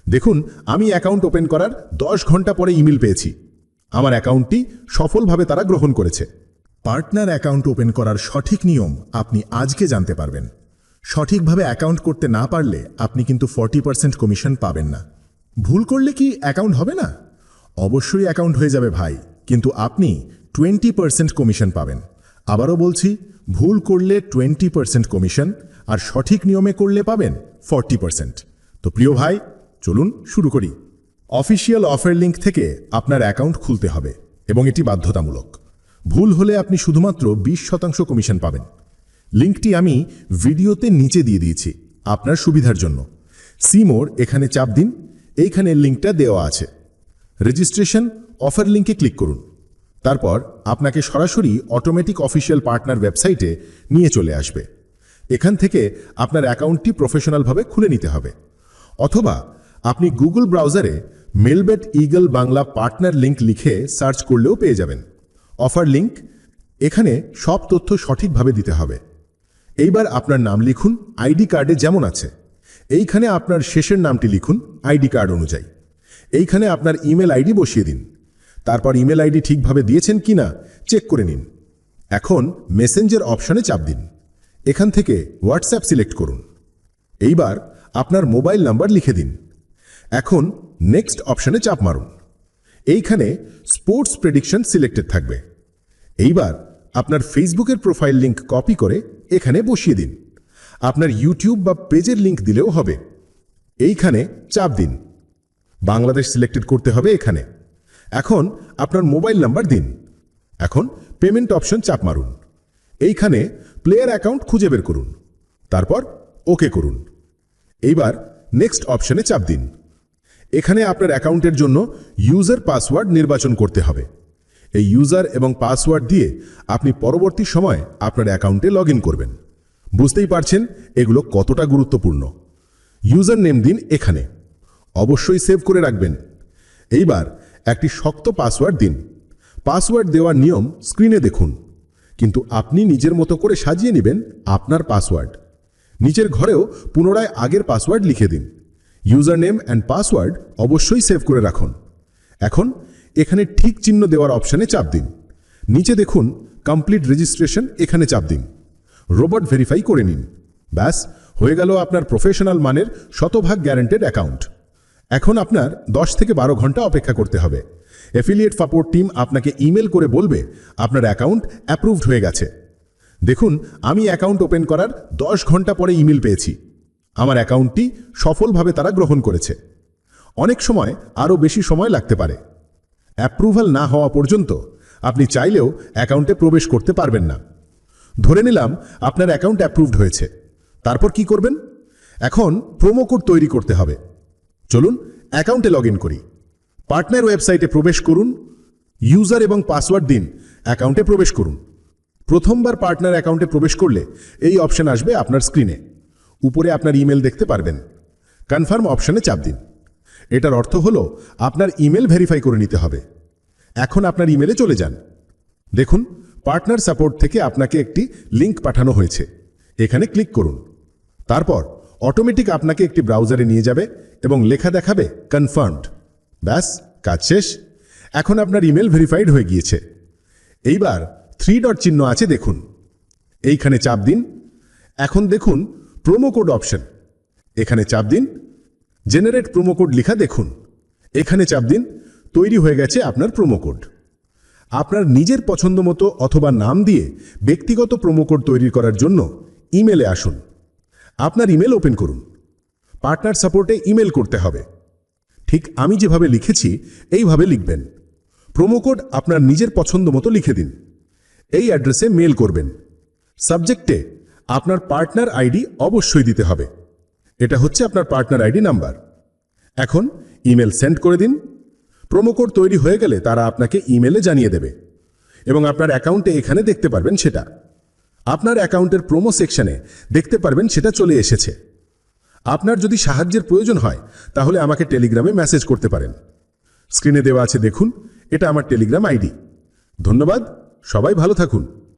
দেখুন, আমি account open করার 10 ঘন্টা পরে ইমেল পেয়েছি। আমার অ্যাকাউন্টটি সফলভাবে তারা গ্রহণ করেছে। পার্টনার অ্যাকাউন্ট ওপেন করার সঠিক নিয়ম আপনি আজকে জানতে পারবেন। সঠিকভাবে অ্যাকাউন্ট করতে না পারলে আপনি কিন্তু 40% কমিশন পাবেন না। ভুল করলে কি অ্যাকাউন্ট হবে না? অবশ্যই অ্যাকাউন্ট হয়ে যাবে ভাই, কিন্তু আপনি 20% কমিশন পাবেন। আবারও বলছি, ভুল করলে 20% কমিশন, আর সঠিক নিয়মে করলে পাবেন 40%। তো প্রিয় ভাই, চলুন শুরু করি। অফিসিয়াল অফার লিঙ্ক থেকে আপনার অ্যাকাউন্ট খুলতে হবে এবং এটি বাধ্যতামূলক। ভুল হলে আপনি শুধুমাত্র 20% কমিশন পাবেন। লিঙ্কটি আমি ভিডিওতে নিচে দিয়ে দিয়েছি আপনার সুবিধার জন্য। সি মোর এখানে চাপ দিন, এইখানে লিঙ্কটা দেওয়া আছে। রেজিস্ট্রেশন অফার লিঙ্কে ক্লিক করুন। তারপর আপনাকে সরাসরি অটোমেটিক অফিসিয়াল পার্টনার ওয়েবসাইটে নিয়ে চলে আসবে। এখান থেকে আপনার অ্যাকাউন্টটি প্রফেশনালভাবে খুলে নিতে হবে, অথবা আপনি গুগল ব্রাউজারে Melbet eagle Bangla partner link লিখে সার্চ করলেও পেয়ে যাবেন। অফার লিঙ্ক, এখানে সব তথ্য সঠিকভাবে দিতে হবে। এইবার আপনার নাম লিখুন আইডি কার্ডে যেমন আছে। এইখানে আপনার শেষের নামটি লিখুন আইডি কার্ড অনুযায়ী। এইখানে আপনার ইমেল আইডি বসিয়ে দিন। তারপর ইমেল আইডি ঠিকভাবে দিয়েছেন কিনা চেক করে নিন। এখন মেসেঞ্জার অপশনে চাপ দিন। এখান থেকে হোয়াটসঅ্যাপ সিলেক্ট করুন। এইবার আপনার মোবাইল নাম্বার লিখে দিন। এখন নেক্সট অপশনে চাপ মারুন। এইখানে স্পোর্টস প্রেডিকশন সিলেক্টেড থাকবে। এইবার আপনার ফেসবুকের প্রোফাইল লিঙ্ক কপি করে এখানে বসিয়ে দিন। আপনার ইউটিউব বা পেজের লিঙ্ক দিলেও হবে। এইখানে চাপ দিন। বাংলাদেশ সিলেক্টেড করতে হবে এখানে। এখন আপনার মোবাইল নাম্বার দিন। এখন পেমেন্ট অপশন চাপ মারুন। এইখানে প্লেয়ার অ্যাকাউন্ট খুঁজে বের করুন। তারপর ওকে করুন। এইবার নেক্সট অপশনে চাপ দিন। এখানে আপনার অ্যাকাউন্টের জন্য ইউজার পাসওয়ার্ড নির্বাচন করতে হবে। এই ইউজার এবং পাসওয়ার্ড দিয়ে আপনি পরবর্তী সময় আপনার অ্যাকাউন্টে লগ ইন করবেন। বুঝতেই পারছেন এগুলো কতটা গুরুত্বপূর্ণ। ইউজার নেম দিন এখানে, অবশ্যই সেভ করে রাখবেন। এইবার একটি শক্ত পাসওয়ার্ড দিন। পাসওয়ার্ড দেওয়ার নিয়ম স্ক্রিনে দেখুন, কিন্তু আপনি নিজের মতো করে সাজিয়ে নেবেন আপনার পাসওয়ার্ড। নিচের ঘরেও পুনরায় আগের পাসওয়ার্ড লিখে দিন। ইউজার নেম অ্যান্ড পাসওয়ার্ড অবশ্যই সেভ করে রাখুন। এখন এখানে ঠিক চিহ্ন দেওয়ার অপশানে চাপ দিন। নিচে দেখুন কমপ্লিট রেজিস্ট্রেশন, এখানে চাপ দিন। রোবট ভেরিফাই করে নিন। ব্যাস, হয়ে গেল আপনার প্রফেশনাল মানের শতভাগ গ্যারান্টেড অ্যাকাউন্ট। এখন আপনার 10 থেকে 12 ঘন্টা অপেক্ষা করতে হবে। অ্যাফিলিয়েট সাপোর্ট টিম আপনাকে ইমেল করে বলবে আপনার অ্যাকাউন্ট অ্যাপ্রুভড হয়ে গেছে। দেখুন, আমি অ্যাকাউন্ট ওপেন করার 10 ঘন্টা পরে ইমেল পেয়েছি। আমার অ্যাকাউন্টটি সফলভাবে তারা গ্রহণ করেছে। অনেক সময় আরও বেশি সময় লাগতে পারে। অ্যাপ্রুভাল না হওয়া পর্যন্ত আপনি চাইলেও অ্যাকাউন্টে প্রবেশ করতে পারবেন না। ধরে নিলাম আপনার অ্যাকাউন্ট অ্যাপ্রুভড হয়েছে। তারপর কি করবেন? এখন প্রোমো কোড তৈরি করতে হবে। চলুন অ্যাকাউন্টে লগ ইন করি। পার্টনার ওয়েবসাইটে প্রবেশ করুন। ইউজার এবং পাসওয়ার্ড দিন, অ্যাকাউন্টে প্রবেশ করুন। প্রথমবার পার্টনার অ্যাকাউন্টে প্রবেশ করলে এই অপশন আসবে আপনার স্ক্রিনে। উপরে আপনার ইমেল দেখতে পারবেন। কনফার্ম অপশনে চাপ দিন। এটার অর্থ হলো আপনার ইমেল ভেরিফাই করে নিতে হবে। এখন আপনার ইমেলে চলে যান। দেখুন, পার্টনার সাপোর্ট থেকে আপনাকে একটি লিঙ্ক পাঠানো হয়েছে। এখানে ক্লিক করুন। তারপর অটোমেটিক আপনাকে একটি ব্রাউজারে নিয়ে যাবে এবং লেখা দেখাবে কনফার্মড। ব্যাস, কাজ শেষ। এখন আপনার ইমেল ভেরিফাইড হয়ে গিয়েছে। এইবার 3 ডট চিহ্ন আছে দেখুন, এইখানে চাপ দিন। এখন দেখুন প্রোমো কোড অপশন, এখানে চাপ দিন। জেনারেট প্রোমো কোড লেখা দেখুন, এখানে চাপ দিন। তৈরি হয়ে গেছে আপনার প্রোমো কোড। আপনার নিজের পছন্দ মতো অথবা নাম দিয়ে ব্যক্তিগত প্রোমো কোড তৈরি করার জন্য ইমেলে আসুন। আপনার ইমেল ওপেন করুন। পার্টনার সাপোর্টে ইমেল করতে হবে। ঠিক আমি যেভাবে লিখেছি এইভাবে লিখবেন। প্রোমো কোড আপনার নিজের পছন্দ মতো লিখে দিন। এই অ্যাড্রেসে মেল করবেন। সাবজেক্টে আপনার পার্টনার আইডি অবশ্যই দিতে হবে। এটা হচ্ছে আপনার পার্টনার আইডি নাম্বার। এখন ইমেল সেন্ড করে দিন। প্রোমো কোড তৈরি হয়ে গেলে তারা আপনাকে ইমেলে জানিয়ে দেবে এবং আপনার অ্যাকাউন্টে এখানে দেখতে পারবেন সেটা। আপনার অ্যাকাউন্টের প্রোমো সেকশনে দেখতে পারবেন সেটা চলে এসেছে। আপনার যদি সাহায্যের প্রয়োজন হয় তাহলে আমাকে টেলিগ্রামে মেসেজ করতে পারেন। স্ক্রিনে দেওয়া আছে দেখুন, এটা আমার টেলিগ্রাম আইডি। ধন্যবাদ, সবাই ভালো থাকুন।